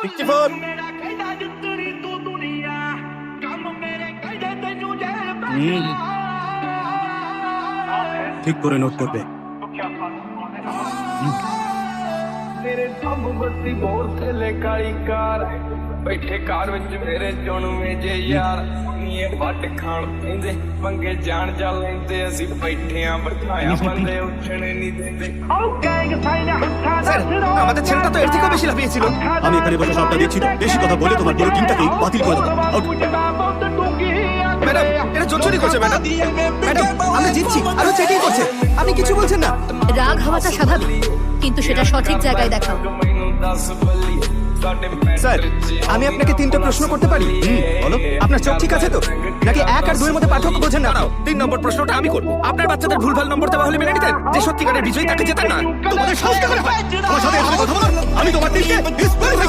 64 ঠিক করে নোট করবে। ਮੇਰੇ ਸਭ ਬੱਤੀ ਬਹੁਤ ਥੱਲੇ ਕਾਲੀ ਕਾਰ ਬੈਠੇ ਕਾਰ ਵਿੱਚ ਮੇਰੇ ਜੁਣਵੇਂ ਜੇ ਯਾਰ ਨੀਏ ਵੱਟ ਖਾਣ ਪੈਂਦੇ ਮੰਗੇ ਜਾਣ ਜਾ ਲੈਂਦੇ ਅਸੀਂ ਬੈਠੇ ਆਂ ਬਿਠਾਇਆ ਬੰਦੇ ਉੱਠਣੇ ਨਹੀਂ ਦਿੰਦੇ স্যার আমাদের ছেলেটা তো এর থেকেও বেশি লাফিয়েছিল। আমি এখানে বসে সবটা দেখছি তো, বেশি কথা বলে তোমার পুরো টিমটাকেই বাতিল করে দেবো। আউট। ম্যাডাম এটা জোর করছে ম্যাডাম। ম্যাডাম আমরা জিতছি আর ও চেকিং করছে, আপনি কিছু বলছেন না। রাগ হওয়াটা স্বাভাবিক, কিন্তু সেটা সঠিক জায়গায় দেখাও। স্যার আমি আপনাকে 3টা প্রশ্ন করতে পারি? বলো। আপনার চোখ ঠিক আছে তো, নাকি 1 আর 2 এর মধ্যে পার্থক্য বোঝেন না? 3 নম্বর প্রশ্নটা আমি করব। আপনার বাচ্চাদের ভুলভাল নম্বর দেওয়া হলে মেনে নিতেন যে সত্যিকারের বিজয়ী তাকে জেতান না? তোমাদের সাহস কেমন হয় আমার সাথে এভাবে কথা বলার? আমি তোমার টিমকে ডিসকোয়ালিফাই